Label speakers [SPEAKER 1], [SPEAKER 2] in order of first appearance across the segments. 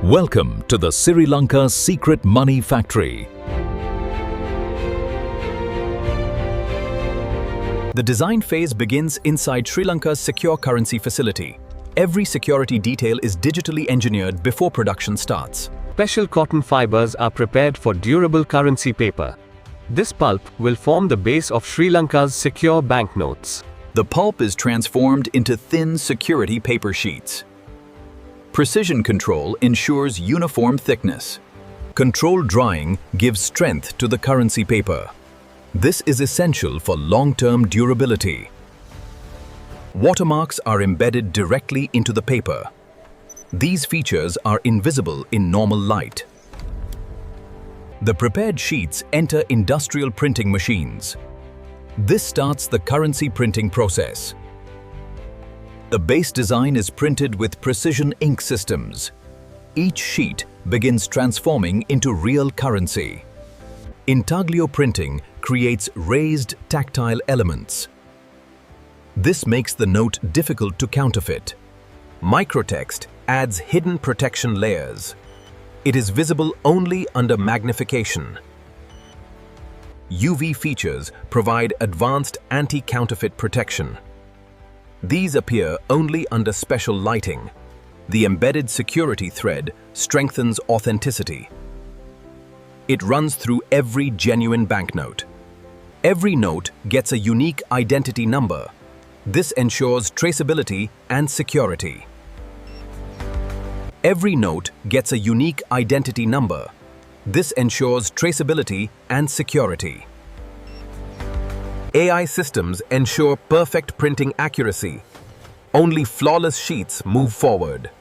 [SPEAKER 1] Welcome to the Sri Lanka Secret Money Factory. The design phase begins inside Sri Lanka's secure currency facility. Every security detail is digitally engineered before production starts.
[SPEAKER 2] Special cotton fibers are prepared for durable currency paper. This pulp will form the base of Sri Lanka's secure banknotes.
[SPEAKER 1] The pulp is transformed into thin security paper sheets. Precision control ensures uniform thickness. Controlled drying gives strength to the currency paper. This is essential for long-term durability. Watermarks are embedded directly into the paper. These features are invisible in normal light. The prepared sheets enter industrial printing machines. This starts the currency printing process. The base design is printed with precision ink systems. Each sheet begins transforming into real currency. Intaglio printing creates raised tactile elements. This makes the note difficult to counterfeit. Microtext adds hidden protection layers. It is visible only under magnification. UV features provide advanced anti-counterfeit protection. These appear only under special lighting. The embedded security thread strengthens authenticity. It runs through every genuine banknote. Every note gets a unique identity number. This ensures traceability and security. Every note gets a unique identity number. This ensures traceability and security. AI systems ensure perfect printing accuracy. Only flawless sheets move forward.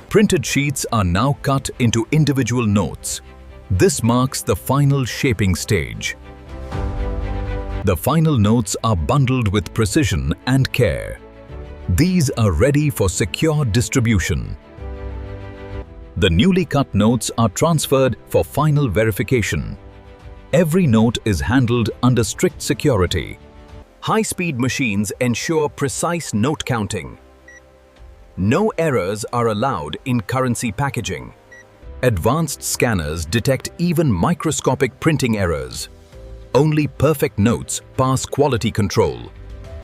[SPEAKER 1] Printed sheets are now cut into individual notes. This marks the final shaping stage. The final notes are bundled with precision and care. These are ready for secure distribution. The newly cut notes are transferred for final verification. Every note is handled under strict security. High-speed machines ensure precise note counting. No errors are allowed in currency packaging. Advanced scanners detect even microscopic printing errors. Only perfect notes pass quality control.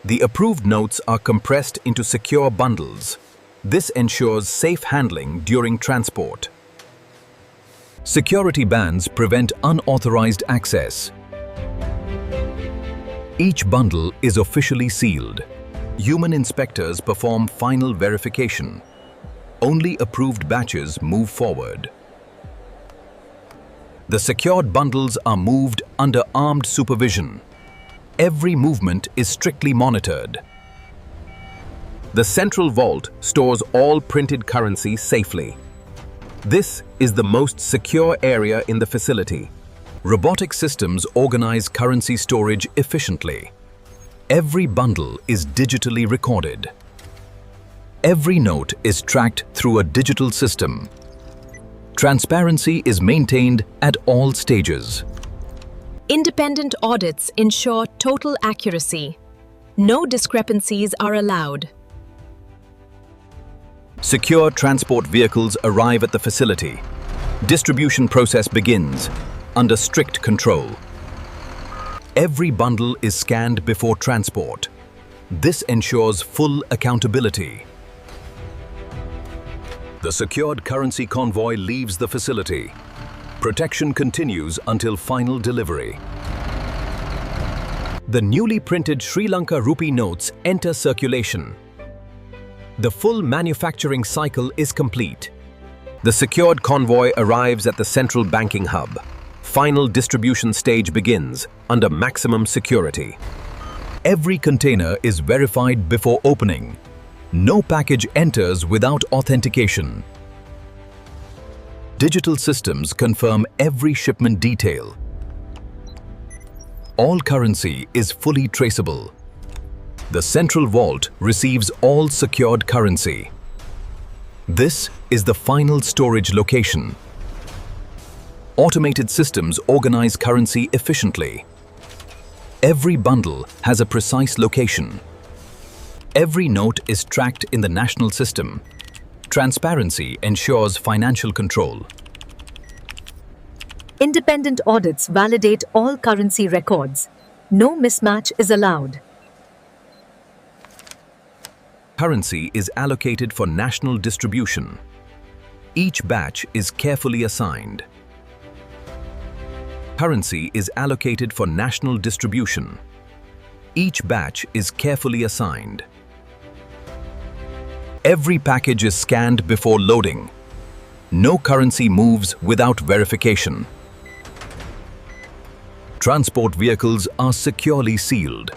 [SPEAKER 1] The approved notes are compressed into secure bundles. This ensures safe handling during transport. Security bands prevent unauthorized access. Each bundle is officially sealed. Human inspectors perform final verification. Only approved batches move forward. The secured bundles are moved under armed supervision. Every movement is strictly monitored. The central vault stores all printed currency safely. This is the most secure area in the facility. Robotic systems organize currency storage efficiently. Every bundle is digitally recorded. Every note is tracked through a digital system. Transparency is maintained at all stages.
[SPEAKER 3] Independent audits ensure total accuracy. No discrepancies are allowed.
[SPEAKER 1] Secure transport vehicles arrive at the facility. Distribution process begins under strict control. Every bundle is scanned before transport. This ensures full accountability. The secured currency convoy leaves the facility. Protection continues until final delivery. The newly printed Sri Lanka Rupee Notes enter circulation. The full manufacturing cycle is complete. The secured convoy arrives at the central banking hub. Final distribution stage begins under maximum security. Every container is verified before opening. No package enters without authentication. Digital systems confirm every shipment detail. All currency is fully traceable. The central vault receives all secured currency. This is the final storage location. Automated systems organize currency efficiently. Every bundle has a precise location. Every note is tracked in the national system. Transparency ensures financial control.
[SPEAKER 4] Independent audits validate all currency records. No mismatch is allowed.
[SPEAKER 1] Currency is allocated for national distribution. Each batch is carefully assigned. Currency is allocated for national distribution. Each batch is carefully assigned. Every package is scanned before loading. No currency moves without verification. Transport vehicles are securely sealed.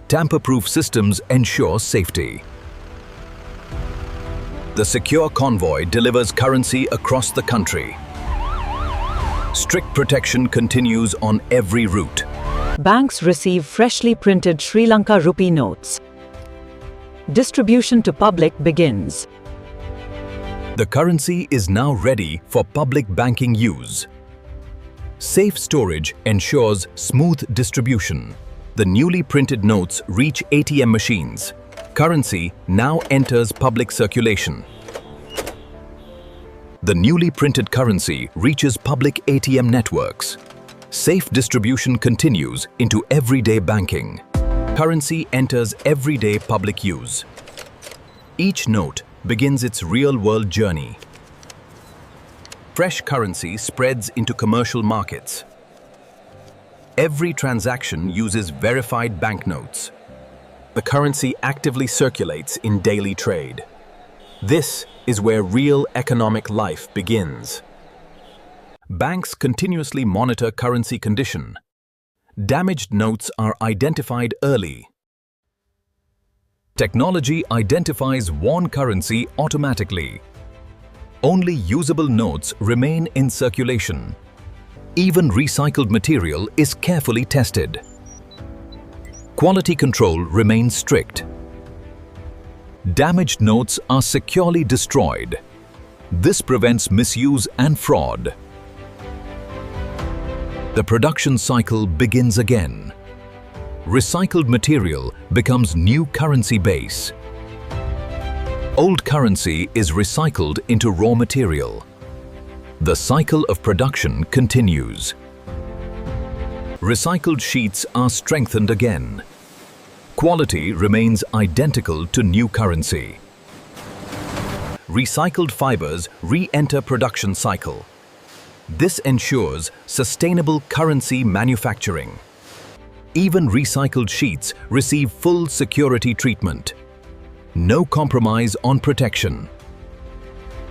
[SPEAKER 1] Tamper-proof systems ensure safety. The secure convoy delivers currency across the country. Strict protection continues on every route.
[SPEAKER 5] Banks receive freshly printed Sri Lanka Rupee Notes. Distribution to public begins.
[SPEAKER 1] The currency is now ready for public banking use. Safe storage ensures smooth distribution. The newly printed notes reach ATM machines. Currency now enters public circulation. The newly printed currency reaches public ATM networks. Safe distribution continues into everyday banking. Currency enters everyday public use. Each note begins its real-world journey. Fresh currency spreads into commercial markets. Every transaction uses verified banknotes. The currency actively circulates in daily trade. This is where real economic life begins. Banks continuously monitor currency condition. Damaged notes are identified early. Technology identifies worn currency automatically. Only usable notes remain in circulation. Even recycled material is carefully tested. Quality control remains strict. Damaged notes are securely destroyed. This prevents misuse and fraud. The production cycle begins again. Recycled material becomes new currency base. Old currency is recycled into raw material. The cycle of production continues. Recycled sheets are strengthened again. Quality remains identical to new currency. Recycled fibers re-enter production cycle. This ensures sustainable currency manufacturing. Even recycled sheets receive full security treatment. No compromise on protection.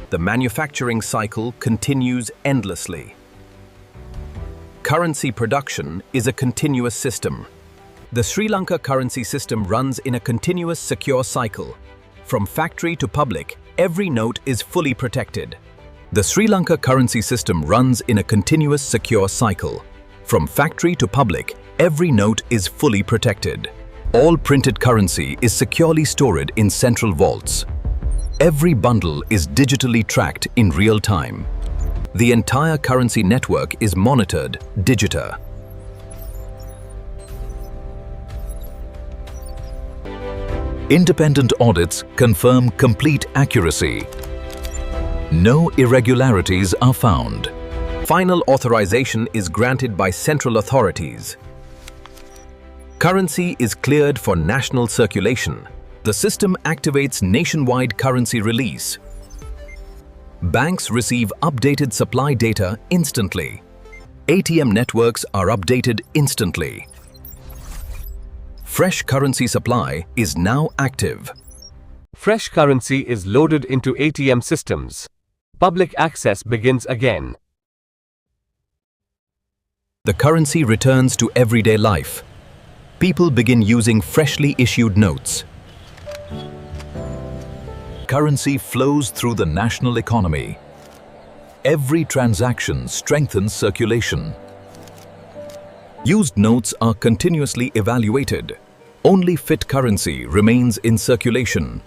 [SPEAKER 1] The manufacturing cycle continues endlessly. Currency production is a continuous system. The Sri Lanka currency system runs in a continuous secure cycle. From factory to public, every note is fully protected. The Sri Lanka currency system runs in a continuous secure cycle. From factory to public, every note is fully protected. All printed currency is securely stored in central vaults. Every bundle is digitally tracked in real time. The entire currency network is monitored digita. Independent audits confirm complete accuracy. No irregularities are found. Final authorization is granted by central authorities. Currency is cleared for national circulation. The system activates nationwide currency release. Banks receive updated supply data instantly. ATM networks are updated instantly. Fresh currency supply is now active.
[SPEAKER 2] Fresh currency is loaded into ATM systems. Public access begins again.
[SPEAKER 1] The currency returns to everyday life. People begin using freshly issued notes. Currency flows through the national economy. Every transaction strengthens circulation. Used notes are continuously evaluated. Only fit currency remains in circulation.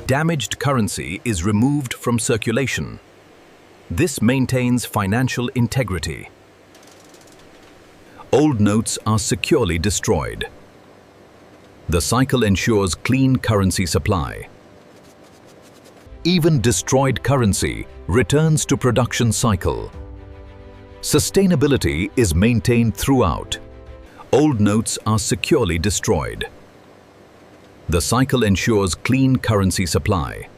[SPEAKER 1] Damaged currency is removed from circulation. This maintains financial integrity. Old notes are securely destroyed. The cycle ensures clean currency supply. even destroyed currency returns to production cycle. Sustainability is maintained throughout. Old notes are securely destroyed. The cycle ensures clean currency supply.